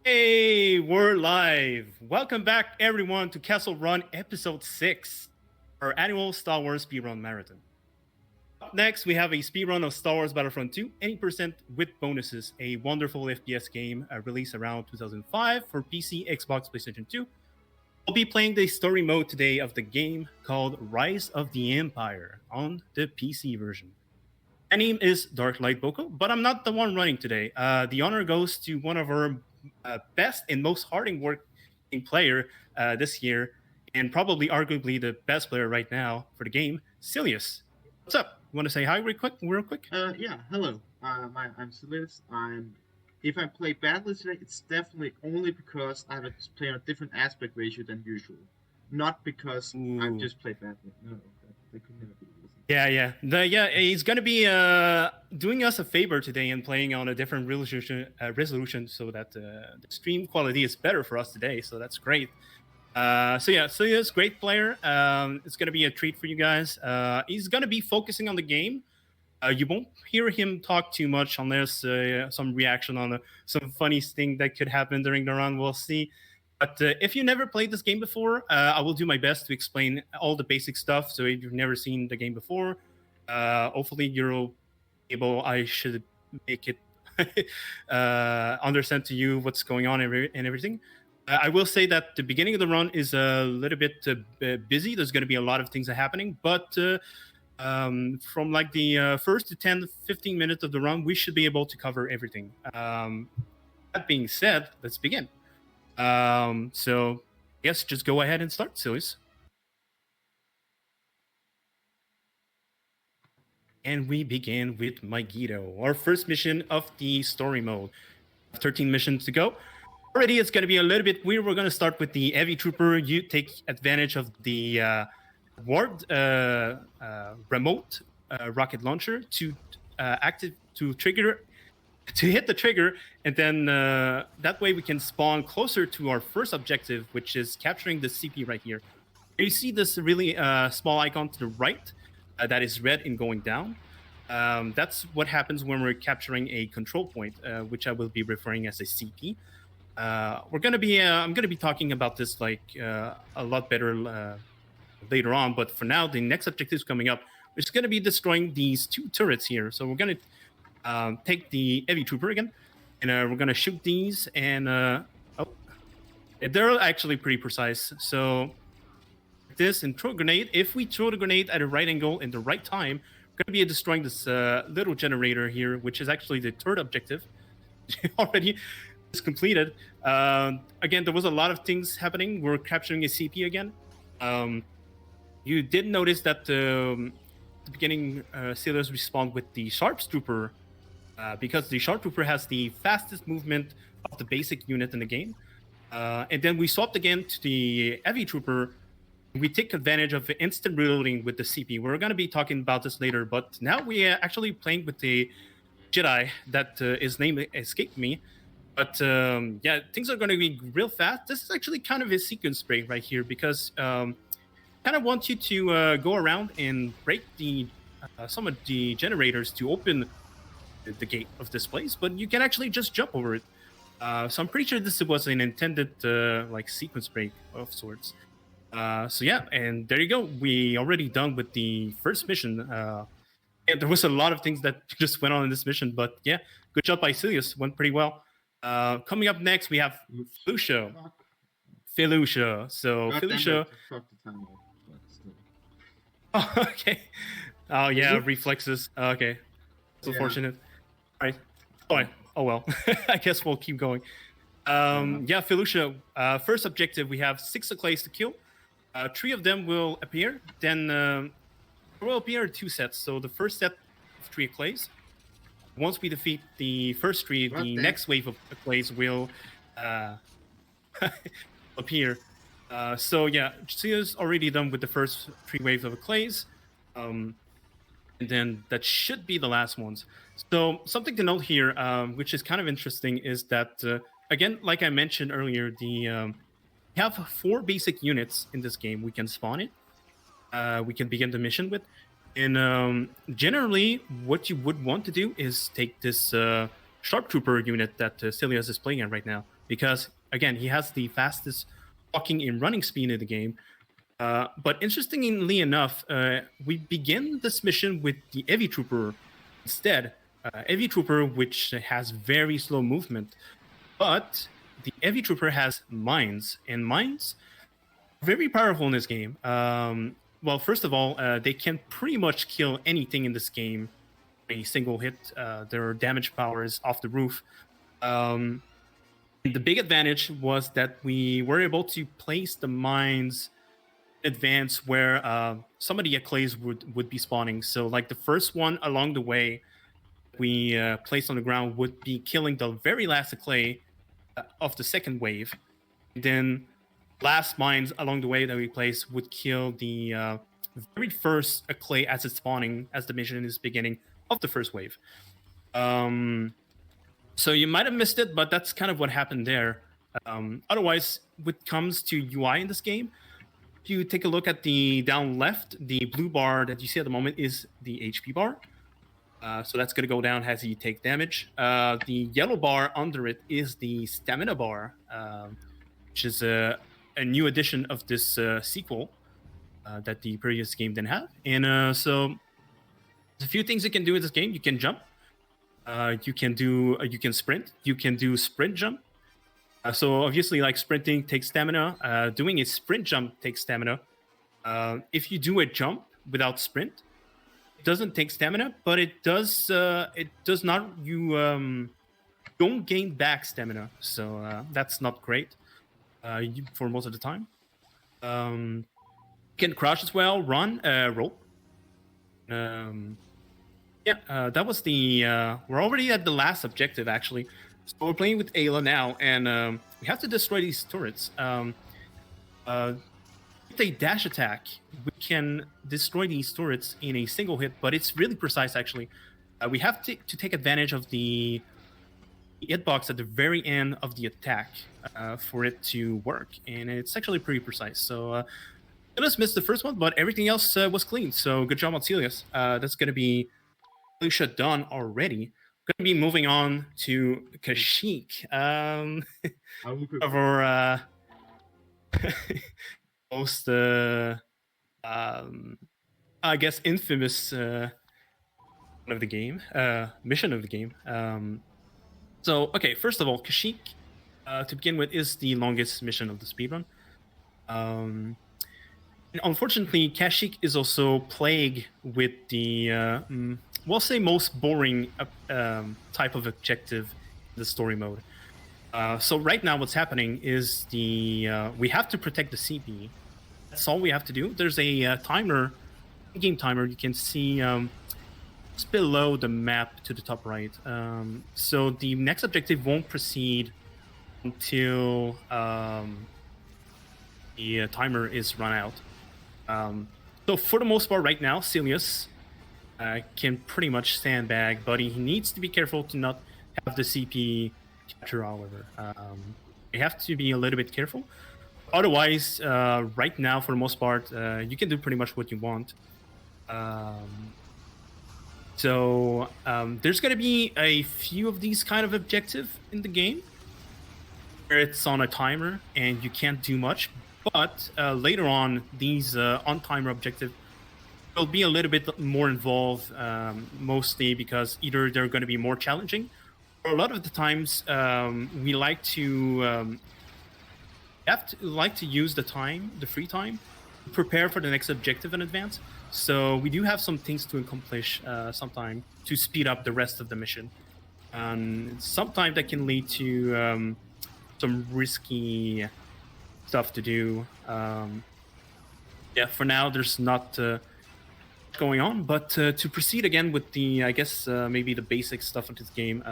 Hey, we're live. Welcome back, everyone, to Kessel Run Episode 6, our annual Star Wars Speedrun Marathon. Up next, we have a speedrun of Star Wars Battlefront 2, 80% with bonuses, a wonderful FPS game released around 2005 for PC, Xbox, PlayStation 2. I'll be playing the story mode today of the game called Rise of the Empire on the PC version. My name is Dark Light Boko, but I'm not the one running today. The honor goes to one of our best and most harding working player this year, and probably arguably the best player right now for the game, Silas. What's up? You want to say hi real quick? Yeah, hello. I'm Silas. If I play badly today, it's definitely only because I have to play on a different aspect ratio than usual. Not because I've just played badly. No, that could never be the reason. Yeah. He's gonna be doing us a favor today and playing on a different resolution so that the stream quality is better for us today. So that's great. He's a great player. It's gonna be a treat for you guys. He's gonna be focusing on the game. You won't hear him talk too much unless some reaction on some funny thing that could happen during the run. We'll see. But if you never played this game before, I will do my best to explain all the basic stuff. So if you've never seen the game before, hopefully you're able. I should make it understand to you what's going on and everything. I will say that the beginning of the run is a little bit busy. There's going to be a lot of things happening, but from like the first to 10 15 minutes of the run, we should be able to cover everything. That being said, let's begin. So yes, just go ahead and start, Silas. And we begin with Megiddo, our first mission of the story mode. 13 missions to go. Already it's going to be a little bit weird. We're going to start with the heavy trooper. You take advantage of the warped remote rocket launcher to hit the trigger, and then that way we can spawn closer to our first objective, which is capturing the CP right here. You see this really small icon to the right that is red and going down. That's what happens when we're capturing a control point, which I will be referring as a CP. I'm gonna be talking about this like a lot better later on, but for now, the next objective is coming up. It's gonna be destroying these two turrets here. So we're gonna take the heavy trooper again, and we're gonna shoot these. And they're actually pretty precise. So this and throw a grenade. If we throw the grenade at a right angle in the right time, we're gonna be destroying this little generator here, which is actually the third objective. Already is completed. Again, there was a lot of things happening. We're capturing a CP again. You did notice that at the beginning, sailors respawned with the Sharptrooper because the Sharptrooper has the fastest movement of the basic unit in the game. And then we swapped again to the Heavy Trooper. We take advantage of instant reloading with the CP. We're going to be talking about this later, but now we are actually playing with the Jedi that his name escaped me. But yeah, things are going to be real fast. This is actually kind of a sequence break right here because kind of want you to go around and break the some of the generators to open the gate of this place, but you can actually just jump over it. So I'm pretty sure this was an intended like sequence break of sorts. So yeah, and there you go. We already done with the first mission. And there was a lot of things that just went on in this mission, but yeah, good job by Silas. Went pretty well. Coming up next, we have Felucia. So Felucia. Oh, okay. Oh yeah, reflexes. Okay, so fortunate. All right. Oh well. I guess we'll keep going. Yeah, Felucia. First objective, we have 6 clays to kill. 3 of them will appear. Then there will appear 2 sets. So the first set of 3 clays. Once we defeat the first 3, the next wave of clays will appear. So yeah, Cia's already done with the first 3 waves of clays. And then that should be the last ones. So something to note here, which is kind of interesting, is that, again, like I mentioned earlier, we have 4 basic units in this game we can spawn it. We can begin the mission with. And generally, what you would want to do is take this Sharptrooper unit that Silas is playing at right now. because again, he has the fastest walking and running speed in the game. But interestingly enough, we begin this mission with the Heavy Trooper instead. Heavy Trooper, which has very slow movement, but the Heavy Trooper has mines, and mines are very powerful in this game. Well, first of all, they can pretty much kill anything in this game in a single hit. Their damage power is off the roof. The big advantage was that we were able to place the mines in advance where some of the clays would be spawning. So, like the first one along the way we placed on the ground would be killing the very last clay of the second wave. And then last mines along the way that we placed would kill the very first clay as it's spawning, as the mission is beginning of the first wave. So you might have missed it, but that's kind of what happened there. Otherwise, when it comes to UI in this game, if you take a look at the down left, the blue bar that you see at the moment is the HP bar. So that's going to go down as you take damage. The yellow bar under it is the stamina bar, which is a new addition of this sequel that the previous game didn't have. And so there's a few things you can do in this game. You can jump. You can sprint. You can do sprint jump. So obviously, like sprinting takes stamina. Doing a sprint jump takes stamina. If you do a jump without sprint, it doesn't take stamina, but it does. It does not. You don't gain back stamina, so that's not great for most of the time. You can crouch as well, run, roll. That was the. We're already at the last objective, actually. So we're playing with Ayla now, and we have to destroy these turrets. With a dash attack, we can destroy these turrets in a single hit, but it's really precise, actually. We have to take advantage of the hitbox at the very end of the attack for it to work, and it's actually pretty precise. So Silas missed the first one, but everything else was clean. So good job on Silas. That's going to be shut down already. Going to be moving on to Kashyyyk. Of our most, I guess, infamous of the game, mission of the game. So, okay, first of all, Kashyyyk, to begin with, is the longest mission of the speedrun. And unfortunately, Kashyyyk is also plagued with the we'll say most boring type of objective in the story mode. So right now what's happening is we have to protect the CP. That's all we have to do. There's a timer, game timer, you can see just below the map to the top right. So the next objective won't proceed until the timer is run out. So for the most part right now, Silas can pretty much sandbag, but he needs to be careful to not have the CP capture, however. You have to be a little bit careful. Otherwise, right now, for the most part, you can do pretty much what you want. So there's going to be a few of these kind of objectives in the game where it's on a timer and you can't do much. But later on, these on-timer objectives will be a little bit more involved, mostly because either they're going to be more challenging, or a lot of the times we like to use the free time, to prepare for the next objective in advance. So we do have some things to accomplish sometime to speed up the rest of the mission. Sometimes that can lead to some risky stuff to do. For now, there's not going on, but to proceed again with the, I guess, maybe the basic stuff of this game,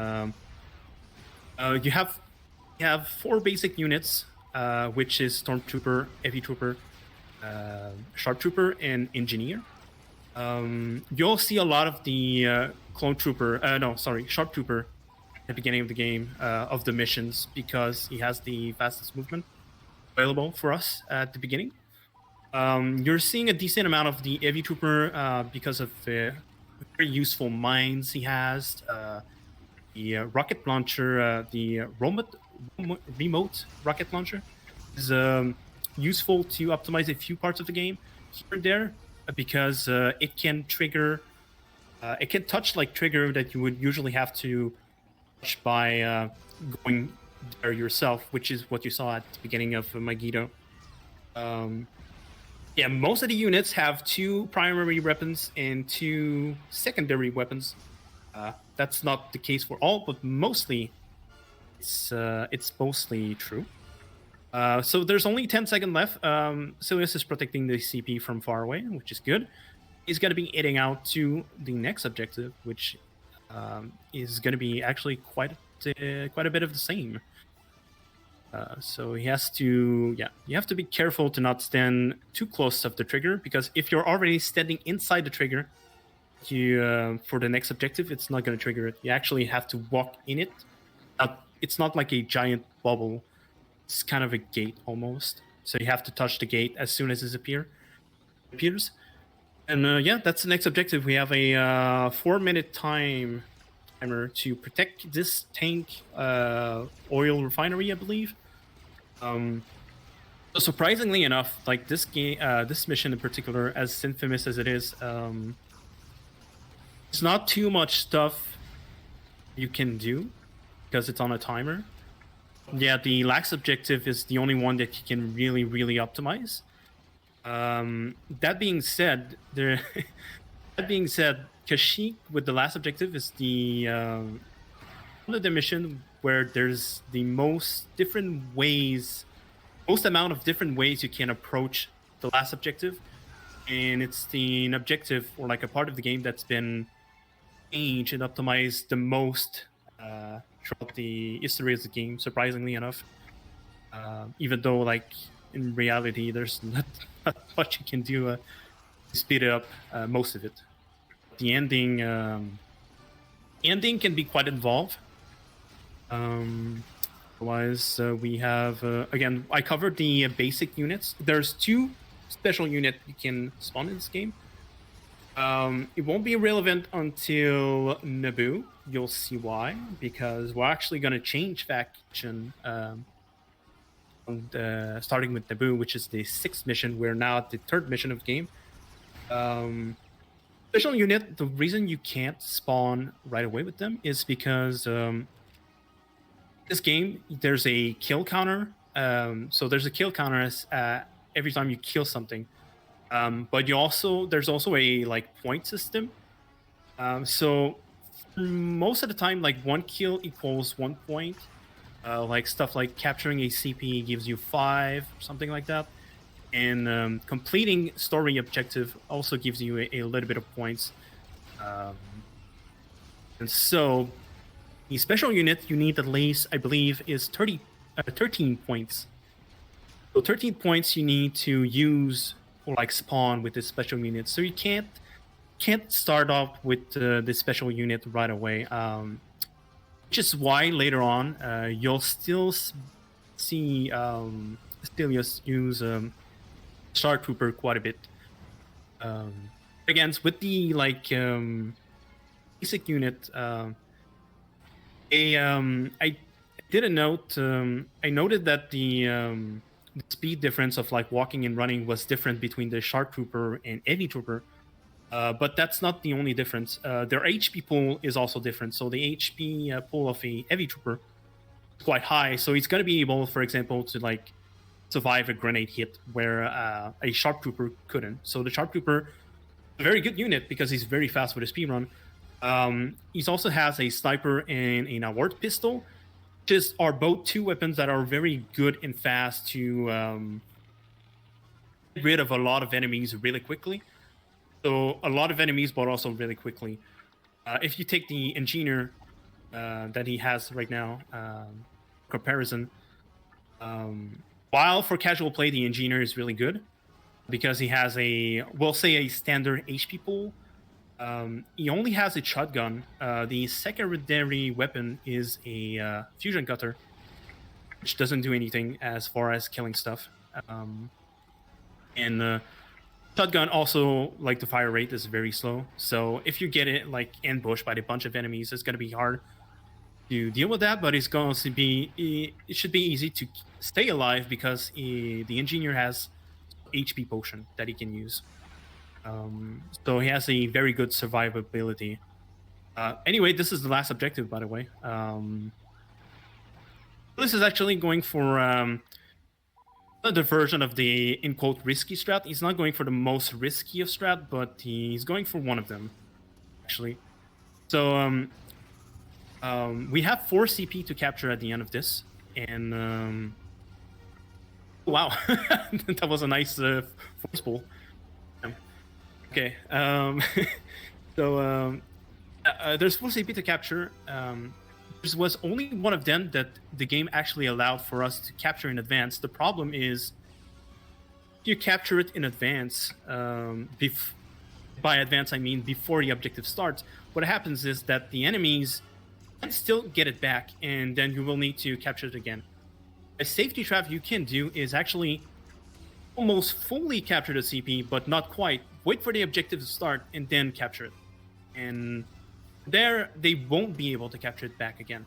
you have 4 basic units, which is Stormtrooper, Heavy Trooper, Sharptrooper, and Engineer. You'll see a lot of the Sharptrooper at the beginning of the game, of the missions, because he has the fastest movement available for us at the beginning. You're seeing a decent amount of the Heavy Trooper because of very useful mines he has. the rocket launcher, the remote rocket launcher, is useful to optimize a few parts of the game here and there because it can trigger, it can touch like trigger that you would usually have to touch by going there yourself, which is what you saw at the beginning of Megiddo. Yeah, most of the units have 2 primary weapons and 2 secondary weapons. That's not the case for all, but mostly it's mostly true. So there's only 10 seconds left. Silas is protecting the CP from far away, which is good. He's going to be heading out to the next objective, which is going to be actually quite a bit of the same. So he has to, you have to be careful to not stand too close of the trigger, because if you're already standing inside the trigger, you for the next objective, it's not going to trigger it. You actually have to walk in it. It's not like a giant bubble. It's kind of a gate almost. So you have to touch the gate as soon as it appears. And yeah, that's the next objective. We have a 4-minute timer to protect this tank oil refinery, I believe. So surprisingly enough, like this game, this mission in particular, as infamous as it is, it's not too much stuff you can do because it's on a timer. Yeah, the last objective is the only one that you can really, really optimize. That being said, Kashyyyk with the last objective is the one of the mission where there's the most amount of different ways you can approach the last objective, and it's an objective or like a part of the game that's been changed and optimized the most throughout the history of the game. Surprisingly enough, even though like in reality there's not much you can do to speed it up most of it. The ending can be quite involved. Otherwise, we have again. I covered the basic units. There's 2 special units you can spawn in this game. It won't be relevant until Naboo. You'll see why, because we're actually going to change faction. Starting with Naboo, which is the 6th mission. We're now at the 3rd mission of the game. Special unit, the reason you can't spawn right away with them is because this game, there's a kill counter. So there's a kill counter every time you kill something. But there's also a like point system. So most of the time, like 1 kill equals 1 point. Like stuff like capturing a CP gives you 5, something like that. And completing story objective also gives you a little bit of points. And so the special unit you need at least, I believe, is 13 points. So 13 points you need to use or like spawn with this special unit. So you can't start off with this special unit right away. Which is why later on you'll still see use Star Trooper quite a bit. Again, with the like basic unit, I did a note. I noted that the speed difference of like walking and running was different between the Shark Trooper and Heavy Trooper. But that's not the only difference. Their HP pool is also different. So the HP pool of a Heavy Trooper is quite high. So he's going to be able, for example, to like survive a grenade hit where a Sharp Trooper couldn't. So the Sharp Trooper, a very good unit because he's very fast with his speedrun. He also has a sniper and an award pistol, which are both 2 weapons that are very good and fast to get rid of a lot of enemies really quickly. So a lot of enemies, but also really quickly. If you take the engineer that he has right now, comparison, while for casual play, the engineer is really good because he has we'll say a standard HP pool. He only has a shotgun. The secondary weapon is a fusion cutter, which doesn't do anything as far as killing stuff. And shotgun also, like, the fire rate is very slow. So if you get it like ambushed by a bunch of enemies, it's going to be hard to deal with that, but it's going to be it should be easy to stay alive because the engineer has HP potion that he can use. So he has a very good survivability. Anyway, this is the last objective, by the way. This is actually going for the version of the in quote risky strat. He's not going for the most risky of strat, but he's going for one of them actually. So we have 4 CP to capture at the end of this, and wow, that was a nice force pull. Okay, so there's 4 CP to capture. There was only one of them that the game actually allowed for us to capture in advance. The problem is, you capture it in advance. By advance, I mean before the objective starts. What happens is that the enemies can still get it back, and then you will need to capture it again. A safety trap you can do is actually almost fully capture the CP, but not quite. Wait for the objective to start, and then capture it. And there, they won't be able to capture it back again.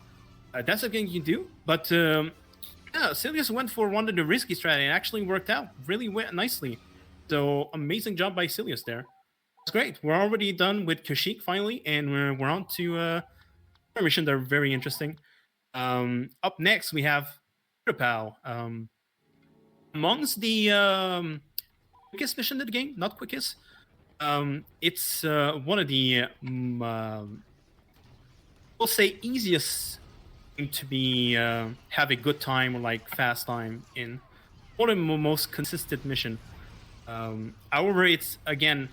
That's something you can do, but yeah, Silas went for one of the risky strategy and actually worked out really nicely. So amazing job by Silas there. It's great. We're already done with Kashyyyk finally, and we're on to a mission that are very interesting. Up next, we have Utapau. Amongst the quickest mission in the game, not quickest. It's one of the we'll say easiest thing to be have a good time or like fast time in. One of the most consistent mission. However, it's again,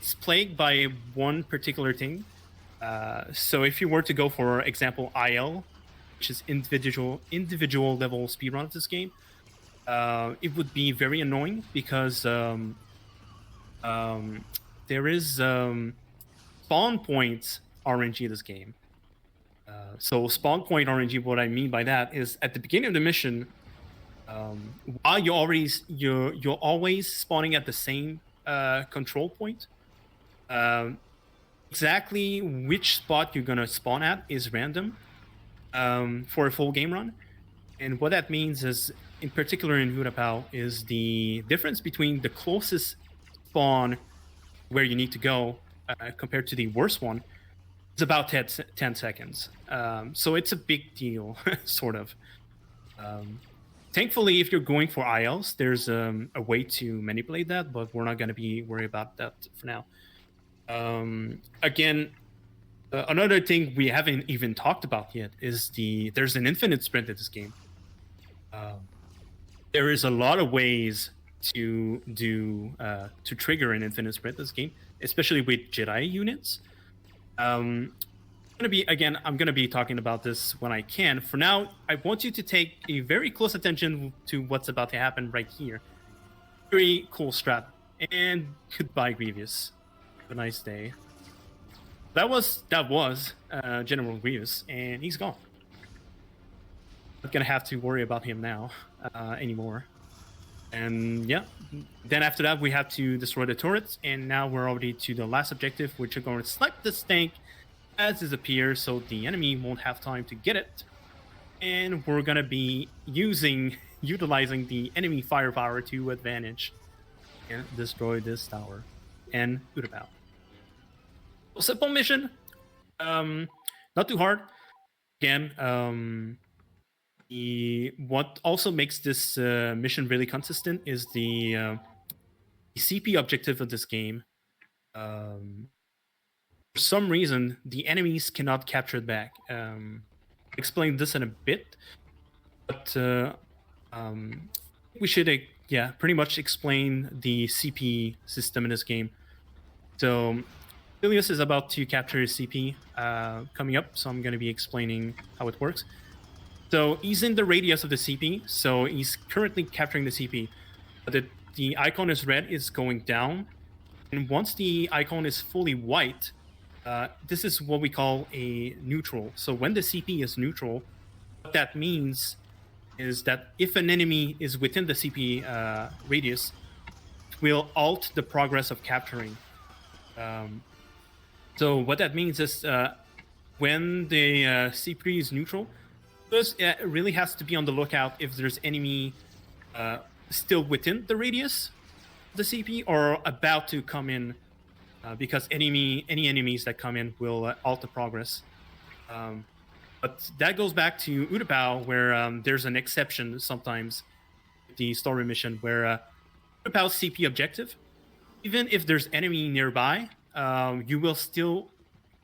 it's plagued by one particular thing. So if you were to go for example IL, which is individual level speedrun of this game, it would be very annoying because there is spawn point RNG in this game. So spawn point RNG, what I mean by that is at the beginning of the mission, while you're always spawning at the same control point, exactly which spot you're gonna spawn at is random for a full game run. And what that means is, in particular in Utapau, is the difference between the closest spawn where you need to go compared to the worst one is about 10 seconds. So it's a big deal, sort of. Thankfully, if you're going for ILs, there's a way to manipulate that, but we're not going to be worried about that for now. Again, another thing we haven't even talked about yet is there's an infinite sprint in this game. There is a lot of ways to trigger an infinite sprint in this game, especially with Jedi units. I'm gonna be talking about this when I can. For now, I want you to take a very close attention to what's about to happen right here. Very cool strat. And goodbye, Grievous. Have a nice day. That was General Grievous, and he's gone. Not gonna have to worry about him now anymore. And yeah, then after that we have to destroy the turrets, and now we're already to the last objective, which are going to snipe this tank as it appears, so the enemy won't have time to get it. And we're gonna be utilizing the enemy firepower to advantage and destroy this tower and Utapau. Simple mission, not too hard. Again, what also makes this mission really consistent is the CP objective of this game. For some reason, the enemies cannot capture it back. I'll explain this in a bit, but we should pretty much explain the CP system in this game. So Ilias is about to capture his CP coming up, so I'm going to be explaining how it works. So he's in the radius of the CP, so he's currently capturing the CP. The icon is red, is going down, and once the icon is fully white, this is what we call a neutral. So when the CP is neutral, what that means is that if an enemy is within the CP radius, it will halt the progress of capturing. So what that means is when the CP is neutral, because it really has to be on the lookout if there's enemy still within the radius of the CP or about to come in, because any enemies that come in will halt the progress. But that goes back to Utapao, where there's an exception sometimes with the story mission where Utapao's CP objective, even if there's enemy nearby, you will still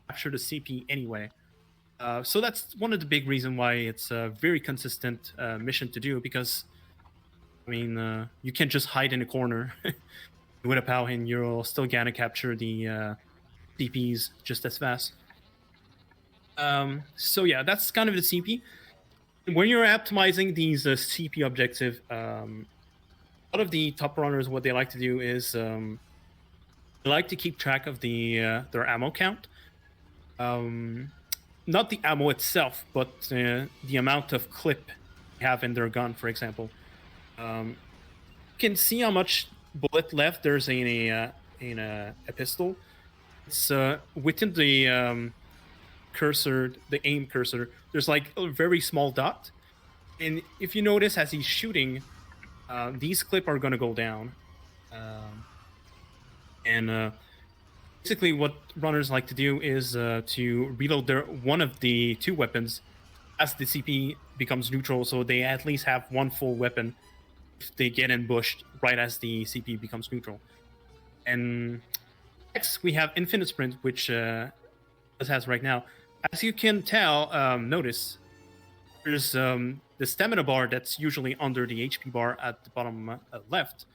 capture the CP anyway. So that's one of the big reasons why it's a very consistent mission to do, because I mean, you can't just hide in a corner with a POW and you're still gonna capture the CPs just as fast. So yeah, that's kind of the CP. When you're optimizing these CP objective, a lot of the top runners, what they like to do is they like to keep track of their ammo count. Not the ammo itself, but the amount of clip they have in their gun, for example. You can see how much bullet left there's in a pistol. It's within the cursor, the aim cursor. There's like a very small dot, and if you notice as he's shooting, these clip are gonna go down, and basically what runners like to do is to reload their one of the two weapons as the CP becomes neutral, so they at least have one full weapon if they get ambushed right as the CP becomes neutral. And next we have Infinite Sprint, which this has right now. As you can tell, notice there's the stamina bar that's usually under the HP bar at the bottom left.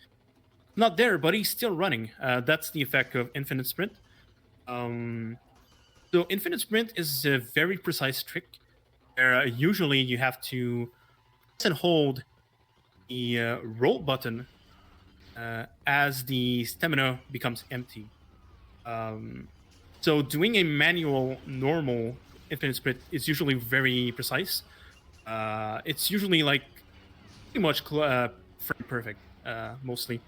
Not there, but he's still running. That's the effect of Infinite Sprint. So Infinite Sprint is a very precise trick where usually you have to press and hold the roll button as the stamina becomes empty. So doing a manual normal Infinite Sprint is usually very precise. It's usually like pretty much frame perfect, mostly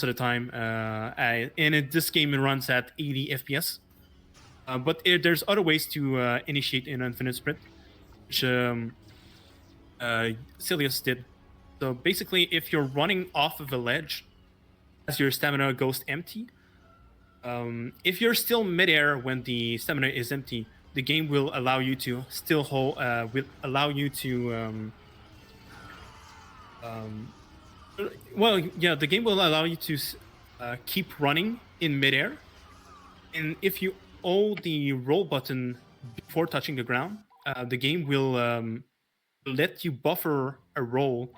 of the time. And in this game, it runs at 80 FPS. But there's other ways to initiate an Infinite Sprint, which Silas did. So basically, if you're running off of a ledge as your stamina goes empty, if you're still midair when the stamina is empty, the game will allow you to still hold. Will allow you to. Well, yeah, the game will allow you to keep running in midair, and if you hold the roll button before touching the ground, the game will let you buffer a roll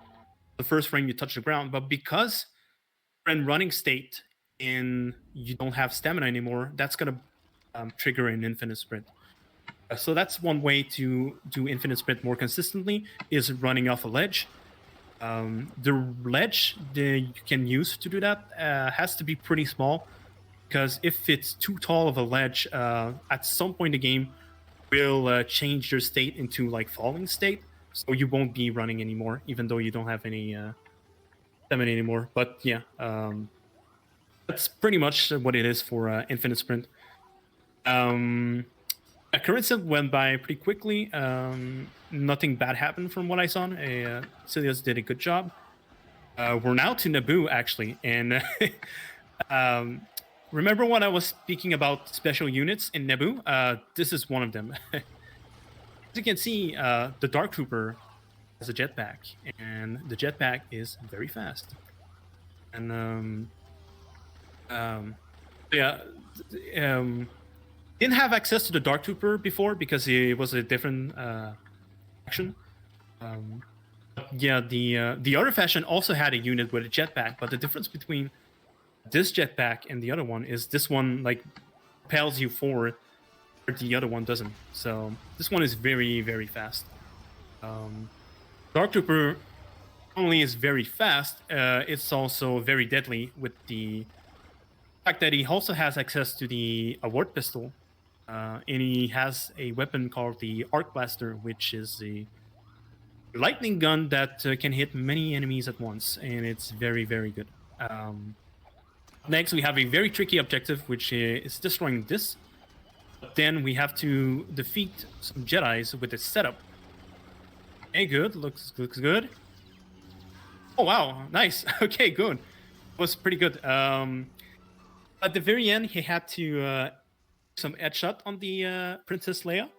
the first frame you touch the ground. But because you're in running state and you don't have stamina anymore, that's gonna trigger an Infinite Sprint. So that's one way to do Infinite Sprint more consistently, is running off a ledge. The ledge that you can use to do that has to be pretty small, because if it's too tall of a ledge, at some point in the game will change your state into like falling state, so you won't be running anymore, even though you don't have any stamina anymore. But yeah, that's pretty much what it is for Infinite Sprint. A current set went by pretty quickly. Nothing bad happened from what I saw. Silas did a good job. We're now to Naboo, actually. And remember when I was speaking about special units in Naboo? This is one of them. As you can see, the Dark Trooper has a jetpack. And the jetpack is very fast. And yeah... didn't have access to the Dark Trooper before because it was a different faction. Yeah, the other faction also had a unit with a jetpack, but the difference between this jetpack and the other one is this one like propels you forward, where the other one doesn't. So this one is very, very fast. Dark Trooper not only is very fast, it's also very deadly with the fact that he also has access to the award pistol. And he has a weapon called the Arc Blaster, which is a lightning gun that can hit many enemies at once, and it's very, very good. Next, we have a very tricky objective, which is destroying this. But then we have to defeat some Jedis with this setup. Okay, good. Looks good. Oh wow, nice. Okay, good. Was pretty good. At the very end, he had to some headshot on the Princess Leia.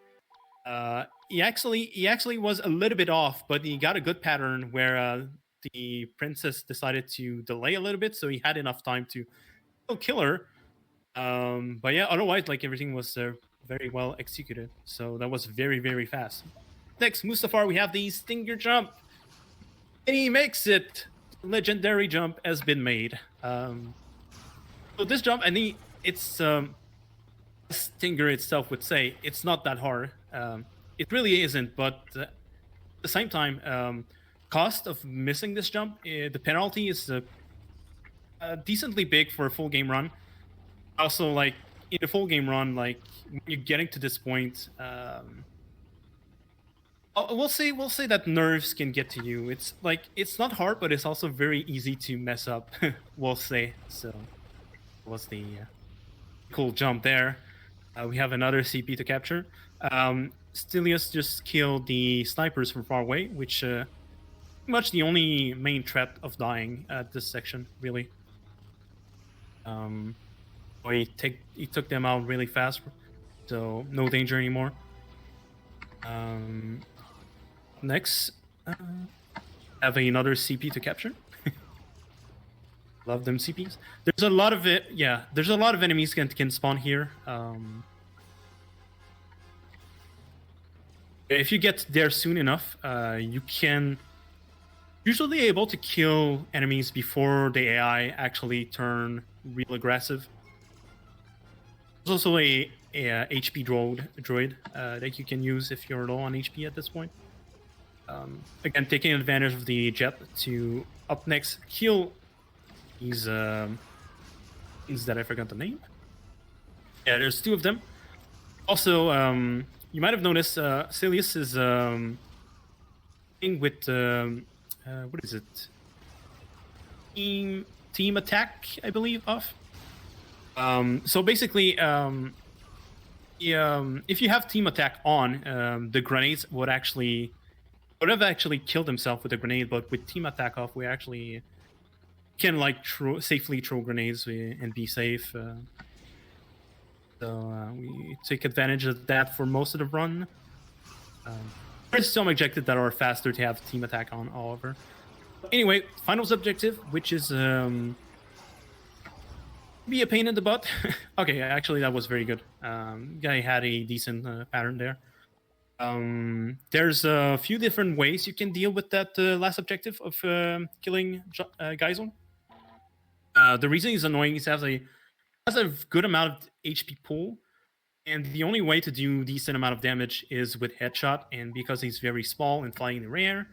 He actually was a little bit off, but he got a good pattern where the princess decided to delay a little bit, so he had enough time to still kill her. But yeah, otherwise, like everything was very well executed. So that was very fast. Next, Mustafar, we have the Stinger jump, and he makes it. Legendary jump has been made. So this jump, I think it's Stinger itself would say it's not that hard. It really isn't, but at the same time, cost of missing this jump, the penalty is decently big for a full game run. Also, like in a full game run, like when you're getting to this point, we'll say that nerves can get to you. It's like it's not hard, but it's also very easy to mess up. We'll say so. Was the cool jump there? We have another CP to capture. Stilius just killed the snipers from far away, which pretty much the only main threat of dying at this section, really. He took them out really fast, so no danger anymore. Next, have another CP to capture. Love them CPs. There's a lot of it. Yeah, there's a lot of enemies can spawn here. If you get there soon enough, you can usually able to kill enemies before the AI actually turn real aggressive. There's also a HP droid that you can use if you're low on HP at this point. Again, taking advantage of the jet to up next kill these things that I forgot the name. Yeah, there's two of them. Also, you might have noticed Silas is thing with what is it? Team attack, I believe. So basically, if you have team attack on, the grenades would have actually killed himself with a grenade, but with team attack off, we actually can like safely throw grenades and be safe. So we take advantage of that for most of the run. There's some objectives that are faster to have team attack on, however. Anyway, finals objective, which is be a pain in the butt. Okay, actually that was very good. Guy had a decent pattern there. There's a few different ways you can deal with that last objective of killing Geisel. The reason he's annoying is he has a good amount of HP pool, and the only way to do decent amount of damage is with headshot, and because he's very small and flying in the air,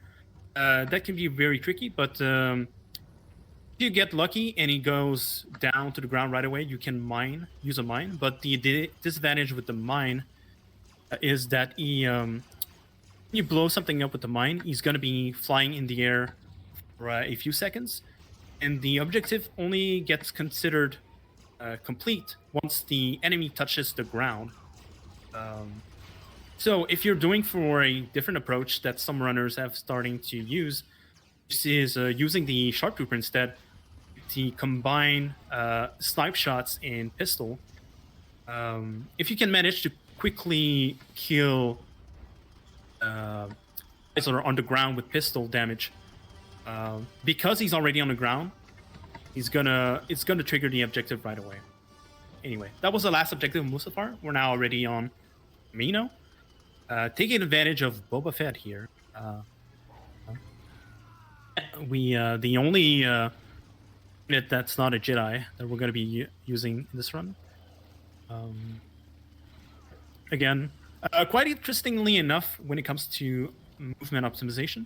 that can be very tricky. But if you get lucky and he goes down to the ground right away, you can use a mine. But the disadvantage with the mine is that when you blow something up with the mine, he's going to be flying in the air for a few seconds, and the objective only gets considered complete once the enemy touches the ground. So if you're doing for a different approach that some runners have starting to use, this is using the sharpshooter instead to combine snipe shots and pistol. If you can manage to quickly kill guys that are on the ground with pistol damage, because he's already on the ground, it's gonna trigger the objective right away. Anyway, that was the last objective of Mustafar. We're now already on Mino. Taking advantage of Boba Fett here. The only unit that's not a Jedi that we're going to be using in this run. Again, quite interestingly enough, when it comes to movement optimization.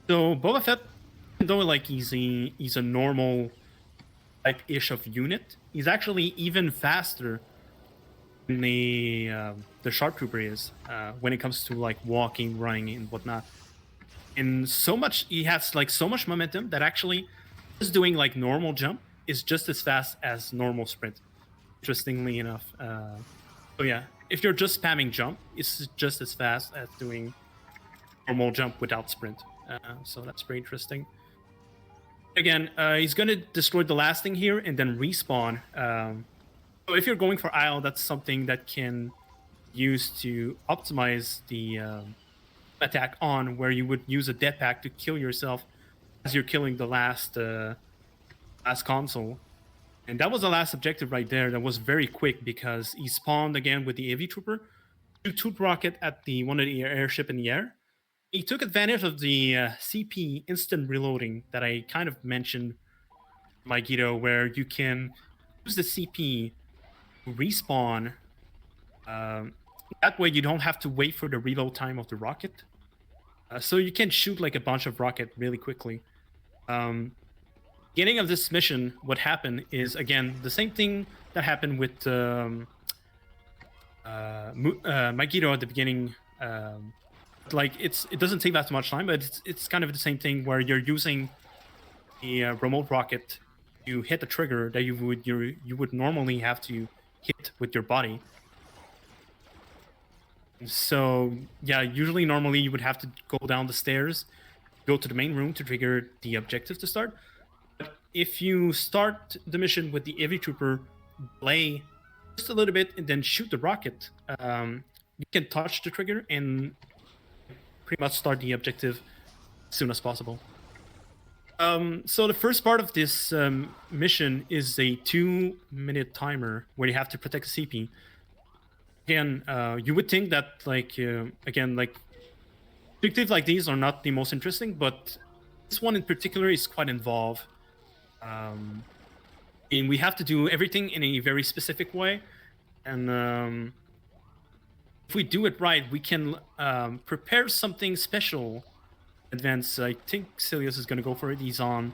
So Boba Fett, even though like he's a normal type-ish of unit, he's actually even faster than the sharptrooper is when it comes to like walking, running, and whatnot. And he has like so much momentum that actually just doing like normal jump is just as fast as normal sprint. interestingly enough. So yeah, if you're just spamming jump, it's just as fast as doing normal jump without sprint. So that's pretty interesting. Again, he's going to destroy the last thing here and then respawn. So if you're going for Isle, that's something that can use to optimize the attack on, where you would use a death pack to kill yourself as you're killing the last console. And that was the last objective right there. That was very quick because he spawned again with the AV Trooper, shoot rocket at the one of the airship in the air. He took advantage of the CP instant reloading that I kind of mentioned, my Guido, where you can use the CP to respawn. That way you don't have to wait for the reload time of the rocket. So you can shoot like a bunch of rocket really quickly. Beginning of this mission, what happened is, again, the same thing that happened with Magito at the beginning. Like it doesn't take that much time, but it's kind of the same thing where you're using the remote rocket to hit the trigger that you would normally have to hit with your body. So yeah, usually normally you would have to go down the stairs, go to the main room to trigger the objective to start. But if you start the mission with the AV Trooper, play just a little bit and then shoot the rocket, you can touch the trigger and pretty much start the objective as soon as possible. So the first part of this mission is a 2-minute timer where you have to protect the CP. Again, you would think that again, like objectives like these are not the most interesting, but this one in particular is quite involved. And we have to do everything in a very specific way, and if we do it right, we can prepare something special in advance. I think Silas is going to go for it. He's on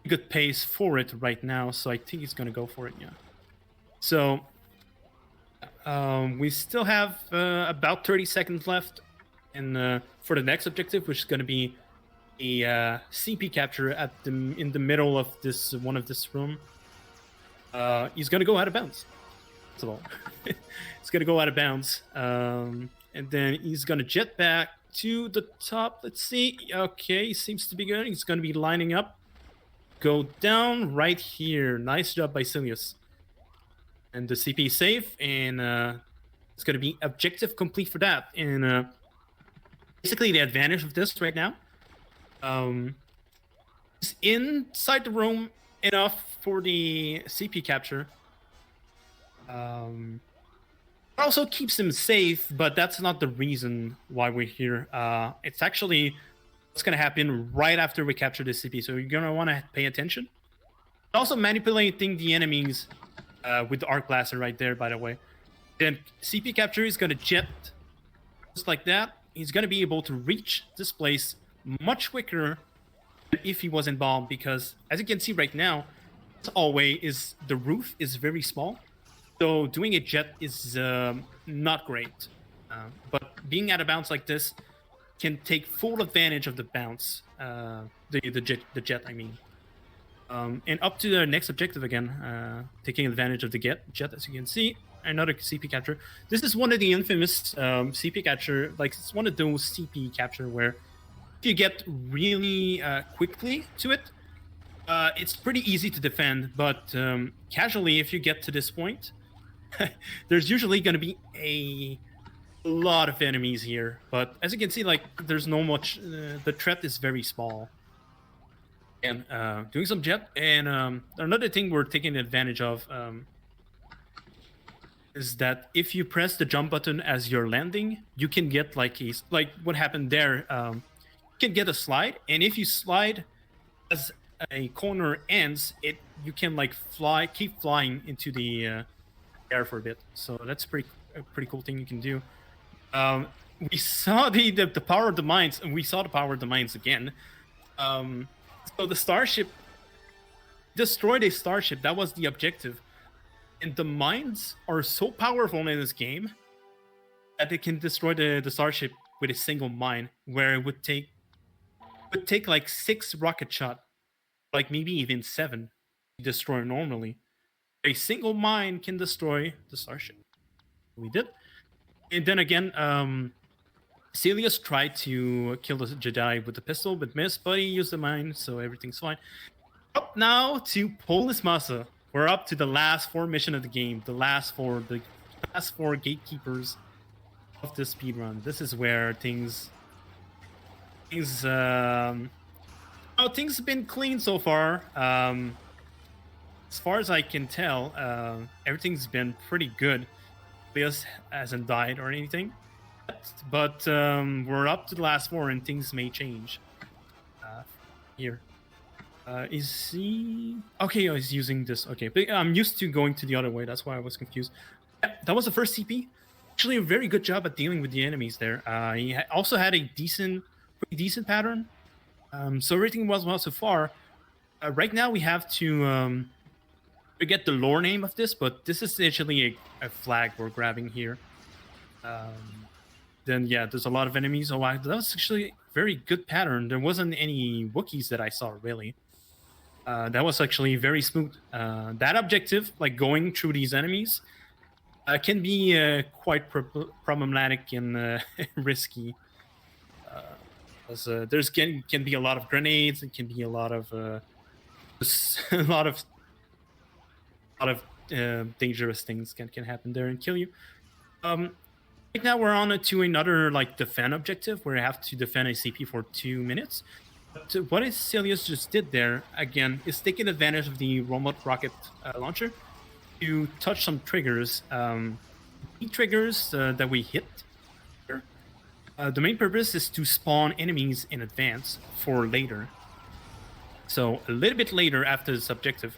a good pace for it right now, so I think he's going to go for it, yeah. So we still have about 30 seconds left and for the next objective, which is going to be a CP capture in the middle of this room. He's going to go out of bounds. That's all. He's going to go out of bounds. And then he's going to jet back to the top. Let's see. Okay, he seems to be good. He's going to be lining up. Go down right here. Nice job by Silas. And the CP is safe, and it's going to be objective complete for that. And basically the advantage of this right now is inside the room enough for the CP capture. It also keeps him safe, but that's not the reason why we're here. It's actually what's going to happen right after we capture the CP, so you're going to want to pay attention. Also manipulating the enemies with the arc blaster right there, by the way. Then CP capture is going to jet just like that. He's going to be able to reach this place much quicker than if he wasn't bombed, because as you can see right now, always the roof is very small, so doing a jet is not great. But being out of bounds like this can take full advantage of the bounce, the jet, I mean. And up to the next objective again, taking advantage of the jet, as you can see. Another CP capture. This is one of the infamous CP capture. Like, it's one of those CP capture where if you get really quickly to it, it's pretty easy to defend. But casually, if you get to this point, there's usually going to be a lot of enemies here. But as you can see, like, there's no much. The threat is very small. And doing some jet. And another thing we're taking advantage of is that if you press the jump button as you're landing, you can get like what happened there. You can get a slide, and if you slide as a corner ends, you can like keep flying into the air for a bit. So that's a pretty cool thing you can do. We saw the power of the mines, and we saw the power of the mines again. So the starship destroyed a starship. That was the objective. And the mines are so powerful in this game that they can destroy the starship with a single mine, where it would take like 6 rocket shot, like maybe even 7, to destroy normally. a single mine can destroy the starship. We did. And then again, Celius tried to kill the Jedi with the pistol, but missed, but he used the mine, so everything's fine. Up now to Polis Massa. We're up to the last 4 mission of the game, the last four gatekeepers of the speedrun. This is where things have been clean so far. As far as I can tell, everything's been pretty good. Leos hasn't died or anything, but we're up to the last 4 and things may change. Here. Is he... Okay, oh, he's using this. Okay, but I'm used to going to the other way. That's why I was confused. Yeah, that was the first CP. Actually, a very good job at dealing with the enemies there. He also had a pretty decent pattern. So everything was well so far. Right now, we have to forget the lore name of this, but this is actually a flag we're grabbing here. Then, yeah, there's a lot of enemies. Oh, wow, that was actually a very good pattern. There wasn't any Wookiees that I saw, really. That was actually very smooth. That objective, like going through these enemies, can be quite problematic and risky. There's can be a lot of grenades. It can be a lot of a lot of dangerous things can happen there and kill you. Right now we're on to another like defend objective where you have to defend a CP for 2 minutes. But what Celius just did there, again, is taking advantage of the remote rocket launcher to touch some triggers. Triggers that we hit here. The main purpose is to spawn enemies in advance for later. So a little bit later after this objective,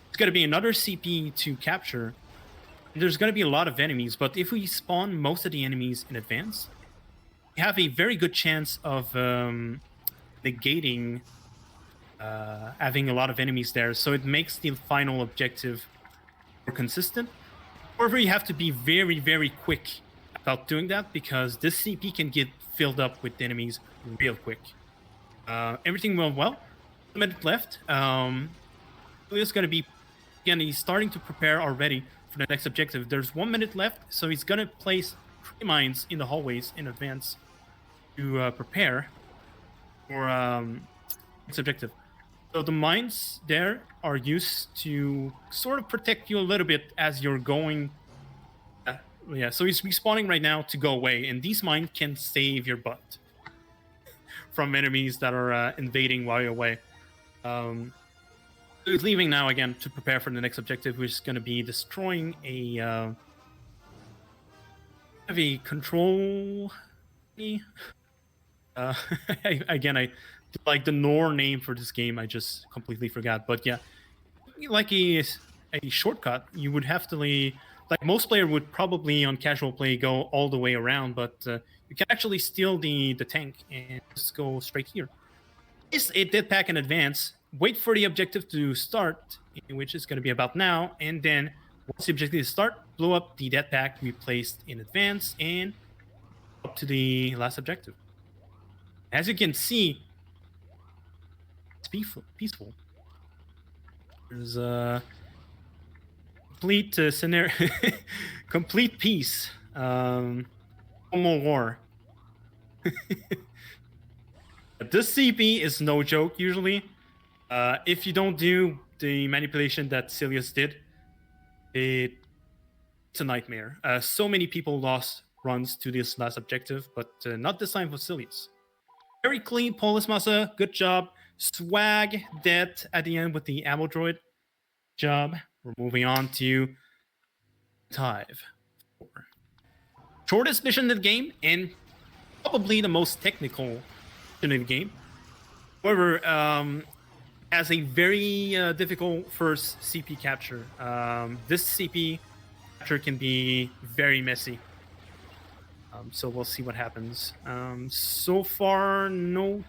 it's going to be another CP to capture. There's going to be a lot of enemies, but if we spawn most of the enemies in advance, we have a very good chance of negating having a lot of enemies there, so it makes the final objective more consistent. However, you have to be very, very quick about doing that because this CP can get filled up with enemies real quick. Everything went well. A minute left. It's going to be, again, he's starting to prepare already for the next objective. There's 1 minute left, so he's going to place 3 mines in the hallways in advance to prepare for its objective. So the mines there are used to sort of protect you a little bit as you're going. Yeah, so he's respawning right now to go away, and these mines can save your butt from enemies that are invading while you're away. So he's leaving now again to prepare for the next objective, which is going to be destroying a control. Again, I like the lore name for this game. I just completely forgot. But yeah, like a shortcut, you would have to like most player would probably on casual play go all the way around, but you can actually steal the tank and just go straight here. It did pack in advance. Wait for the objective to start, which is going to be about now, and then once the objective start, blow up the dead pack we placed in advance and up to the last objective. As you can see, it's peaceful. There's a complete scenario, complete peace. No more war. This CP is no joke usually. If you don't do the manipulation that Celius did, it's a nightmare. So many people lost runs to this last objective, but not this time for Celius. Very clean, Polis Massa. Good job. Swag dead at the end with the ammo droid. Job. We're moving on to Tive 4. Shortest mission in the game and probably the most technical mission in the game. However, has a very difficult first CP capture. This CP capture can be very messy. So we'll see what happens. So far, not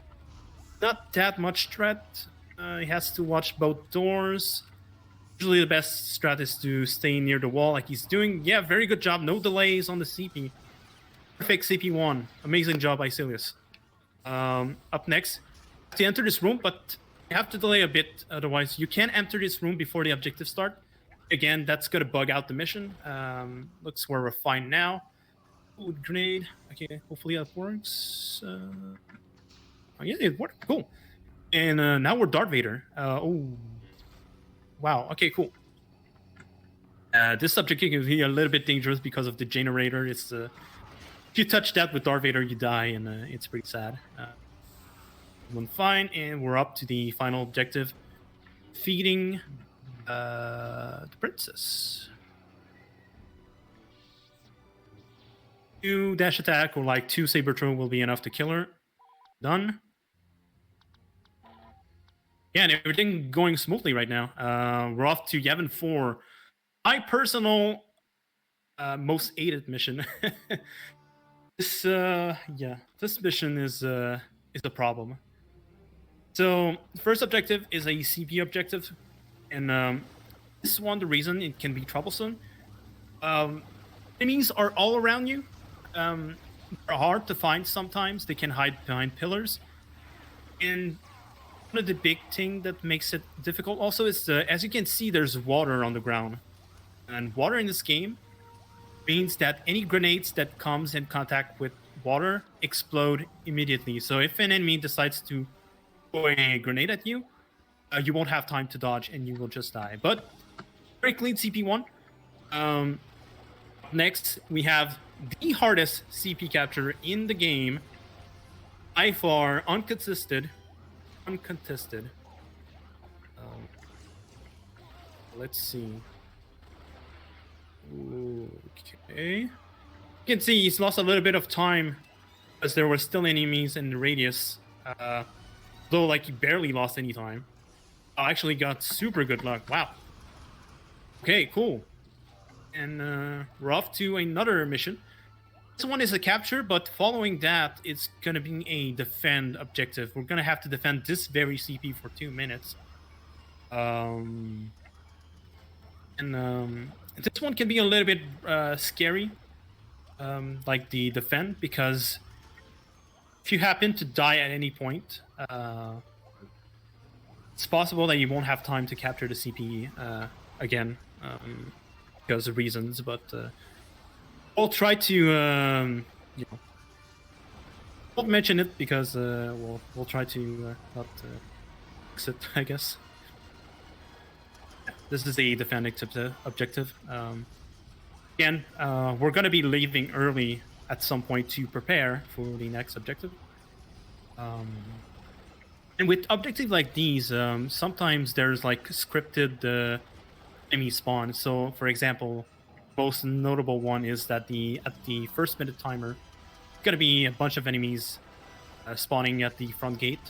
that much threat. He has to watch both doors. Usually the best strat is to stay near the wall like he's doing. Yeah, very good job. No delays on the CP. Perfect CP1. Amazing job by Celius. Up next, to enter this room, but you have to delay a bit. Otherwise, you can't enter this room before the objective start. Again, that's going to bug out the mission. Looks where we're fine now. Ooh, grenade. Okay, hopefully that works. Oh, yeah, it worked. Cool. And now we're Darth Vader. Oh, wow. Okay, cool. This subject can be a little bit dangerous because of the generator. It's if you touch that with Darth Vader, you die, and it's pretty sad. One fine, and we're up to the final objective: feeding the princess. 2 dash attack or like 2 saber throw will be enough to kill her. Done. Yeah, and everything going smoothly right now. We're off to Yavin 4. My personal most aided mission. This this mission is a problem. So the first objective is a CP objective, and this is one of the reason it can be troublesome. Enemies are all around you. They're hard to find sometimes. They can hide behind pillars, and one of the big thing that makes it difficult also is as you can see, there's water on the ground, and water in this game means that any grenades that comes in contact with water explode immediately. So if an enemy decides to throw a grenade at you, you won't have time to dodge and you will just die. But very clean CP1. Next, we have the hardest CP capture in the game, by far, uncontested. Let's see. Okay. You can see he's lost a little bit of time as there were still enemies in the radius. Though, like, he barely lost any time. I actually got super good luck. Wow. Okay, cool. And we're off to another mission. This one is a capture, but following that, it's going to be a defend objective. We're going to have to defend this very CP for 2 minutes. This one can be a little bit scary, like the defend, because if you happen to die at any point, it's possible that you won't have time to capture the CP again because of reasons, but we'll try to, won't mention it because we'll try to not fix it, I guess. This is the defending objective. Again, we're going to be leaving early at some point to prepare for the next objective. And with objectives like these, sometimes there's like scripted enemy spawn. So, for example, most notable one is that at the first minute timer, it's going to be a bunch of enemies spawning at the front gate.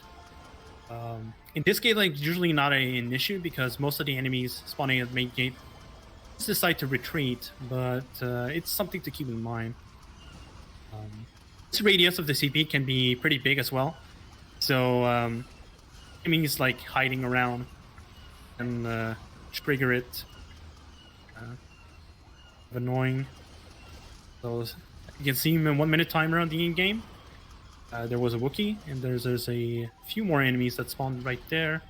In this case, like, usually not an issue because most of the enemies spawning at the main gate decide to retreat, but it's something to keep in mind. This radius of the CP can be pretty big as well, so enemies like hiding around and trigger it. Annoying. So you can see him in 1 minute timer on the in-game. There was a Wookiee, and there's a few more enemies that spawned right there.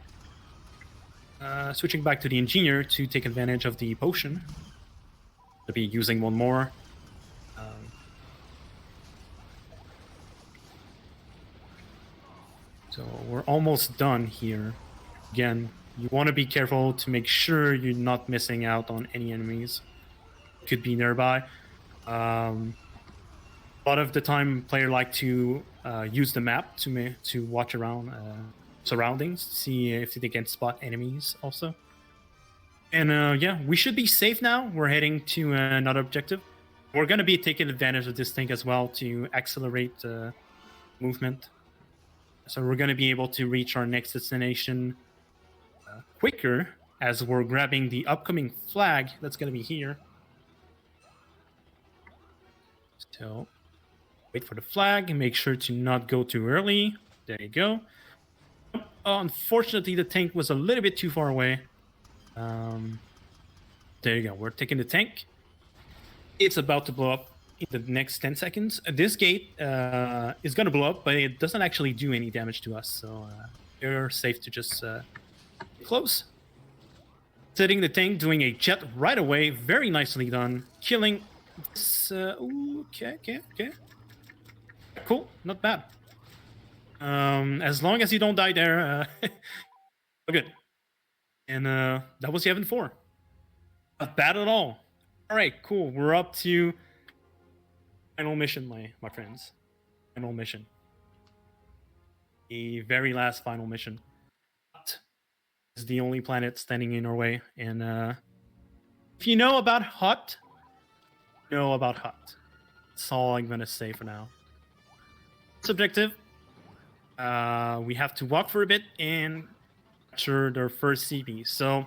Switching back to the engineer to take advantage of the potion. I'll be using one more. So we're almost done here. Again, you want to be careful to make sure you're not missing out on any enemies. Could be nearby. A lot of the time, player like to use the map to watch around surroundings, see if they can spot enemies also. And yeah, we should be safe now. We're heading to another objective. We're going to be taking advantage of this thing as well to accelerate movement. So we're going to be able to reach our next destination quicker as we're grabbing the upcoming flag that's going to be here. So wait for the flag and make sure to not go too early. There you go. Unfortunately, the tank was a little bit too far away. There you go. We're taking the tank. It's about to blow up in the next 10 seconds. This gate is going to blow up, but it doesn't actually do any damage to us. So you're safe to just close. Setting the tank, doing a jet right away. Very nicely done. Killing this. Okay. Cool. Not bad. As long as you don't die there, good. And that was Yevon 4. Not bad at all. All right, cool. We're up to final mission, my friends. Final mission. The very last final mission. Hut is the only planet standing in our way. And if you know about Hut, you know about Hut. That's all I'm going to say for now. Subjective. We have to walk for a bit and capture their first CP. So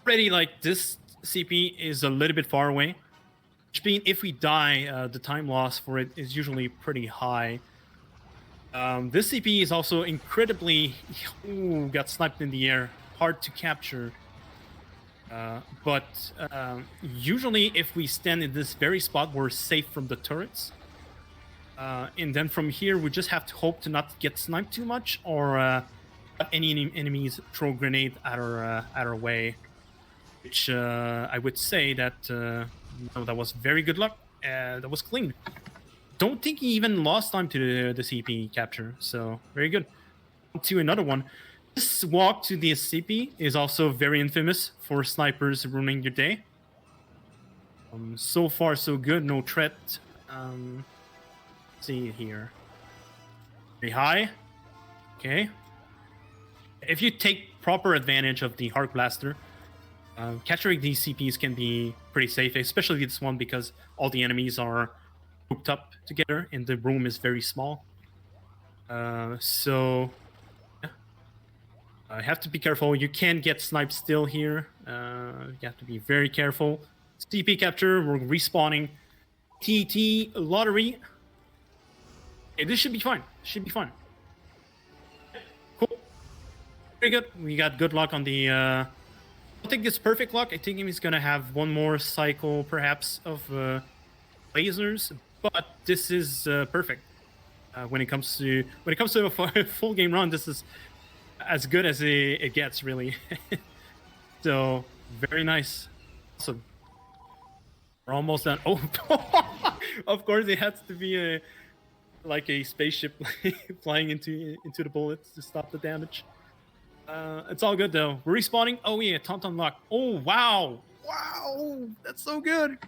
already, like, this CP is a little bit far away, which means if we die, the time loss for it is usually pretty high. This CP is also incredibly got sniped in the air, hard to capture. But usually if we stand in this very spot, we're safe from the turrets. And then from here, we just have to hope to not get sniped too much, or any enemies throw grenade at our way. Which I would say that that was very good luck. That was clean. Don't think he even lost time to the CP capture, so very good. On to another one. This walk to the CP is also very infamous for snipers ruining your day. So far, so good. No threat. Let's see here. Very high. Okay. If you take proper advantage of the Heart Blaster, capturing these CPs can be pretty safe, especially this one because all the enemies are hooked up together and the room is very small. So yeah. I have to be careful. You can get sniped still here. You have to be very careful. CP capture, we're respawning. TT lottery. Okay, this should be fine. Should be fine. Cool. Very good. We got good luck on the I don't think it's perfect luck. I think he's gonna have one more cycle, perhaps, of lasers. But this is perfect. When it comes to a full game run, this is as good as it gets, really. So very nice. Awesome. We're almost done. Oh, of course, it has to be a spaceship flying into the bullets to stop the damage. It's all good though. We're respawning. Oh yeah, Tauntaun lock. Oh wow, that's so good.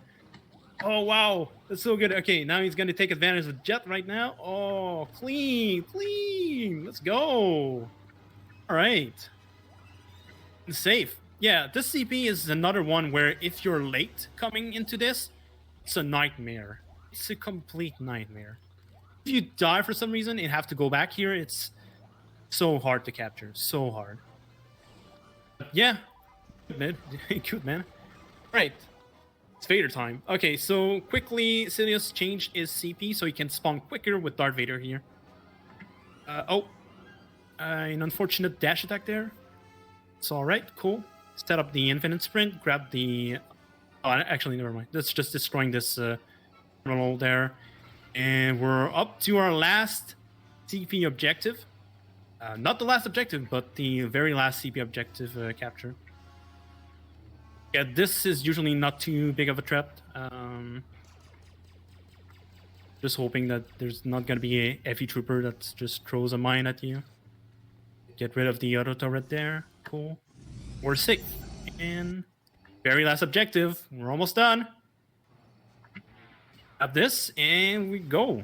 Oh wow, that's so good. Okay, now he's gonna take advantage of jet right now. Oh, clean. Let's go. All right, safe. Yeah, this CP is another one where if you're late coming into this, it's a nightmare. It's a complete nightmare. If you die for some reason and have to go back here, it's so hard to capture. So hard. But yeah. Good, man. All right. It's Vader time. Okay, so quickly, Silas changed his CP so he can spawn quicker with Darth Vader here. An unfortunate dash attack there. It's all right. Cool. Set up the infinite sprint. Grab the... Oh, actually, never mind. That's just destroying this terminal there. And we're up to our last CP objective. Not the last objective, but the very last CP objective capture. Yeah, this is usually not too big of a threat. Just hoping that there's not going to be a FE trooper that just throws a mine at you. Get rid of the auto turret there. Cool. We're safe. And very last objective. We're almost done. Have this, and we go.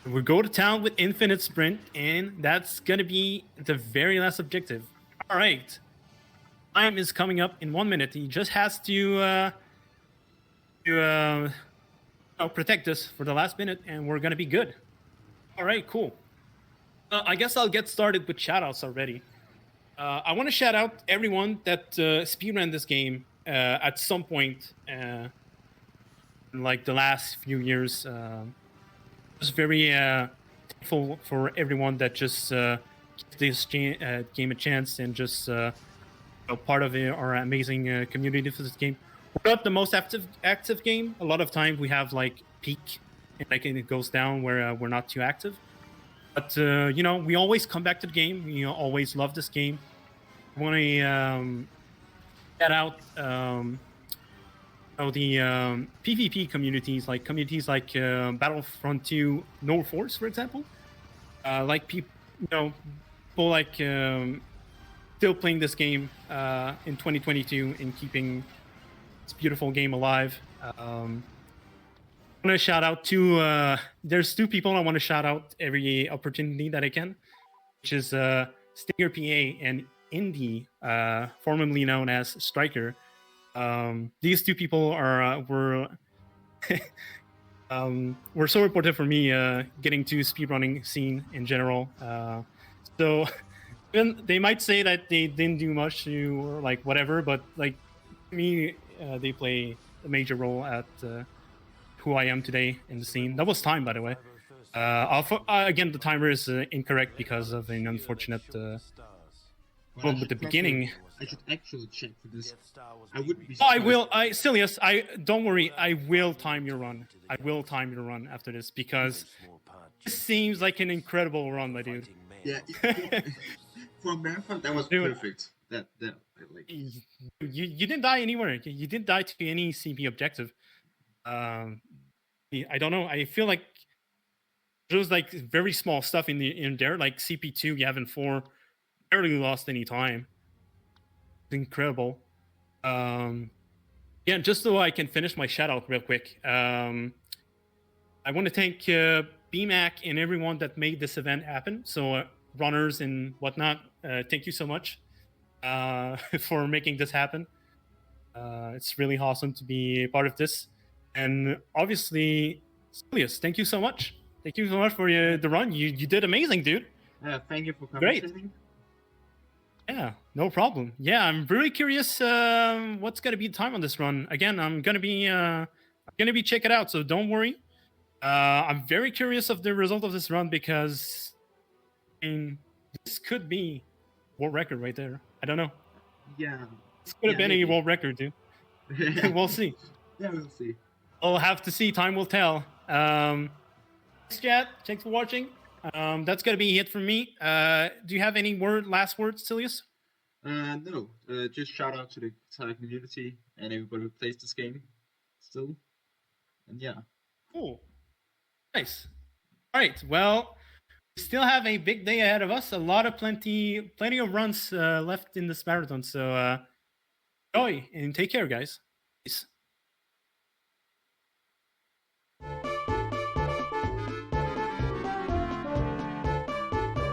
We go to town with infinite sprint, and that's gonna be the very last objective. All right, time is coming up in 1 minute. He just has to protect us for the last minute, and we're gonna be good. All right, cool. I guess I'll get started with shoutouts already. I want to shout out everyone that speedran this game at some point. Like the last few years, just very thankful for everyone that just gives this game a chance and just part of our amazing community for this game. We're not the most active game. A lot of time we have like peak and like it goes down where we're not too active. But we always come back to the game. We always love this game. want to shout out the PvP communities, like Battlefront 2 No Force, for example. Like people, people like still playing this game in 2022 and keeping this beautiful game alive. I want to shout out to there's two people I want to shout out every opportunity that I can, which is Stinger PA and Indy, formerly known as Striker. These two people are were so important for me getting to speedrunning scene in general. So even they might say that they didn't do much to or like whatever, but like to me, they play a major role at who I am today in the scene. That was time, by the way. Again, the timer is incorrect because of an unfortunate Well, with the beginning. I should actually check for this. I wouldn't be Oh, I surprised. will. Silas, don't worry. I will time your run. I will time your run after this because this seems like an incredible run, my dude. Yeah, for a marathon, that was Dude, perfect. That like. You didn't die anywhere. You didn't die to any CP objective. I don't know. I feel like there's like very small stuff in there, like CP2. You haven't barely lost any time. It's incredible. Yeah, just so I can finish my shout out real quick. I want to thank BMAC and everyone that made this event happen. So runners and whatnot, thank you so much for making this happen. It's really awesome to be a part of this. And obviously, Julius, thank you so much. Thank you so much for the run. You did amazing, dude. Thank you for Great. commenting. Yeah, no problem. Yeah, I'm really curious what's gonna be the time on this run. Again, I'm gonna be check it out. So don't worry. I'm very curious of the result of this run because I mean, this could be world record right there. I don't know. Yeah. This could have been maybe. a world record, dude. We'll see. Yeah, we'll see. We'll have to see. Time will tell. Thanks, chat. Thanks for watching. That's gonna be it from me. Do you have any last words, Silius? No. Just shout out to the entire community and everybody who plays this game still. And yeah. Cool. Nice. All right. Well, we still have a big day ahead of us. Plenty of runs left in this marathon. So enjoy and take care, guys. Peace.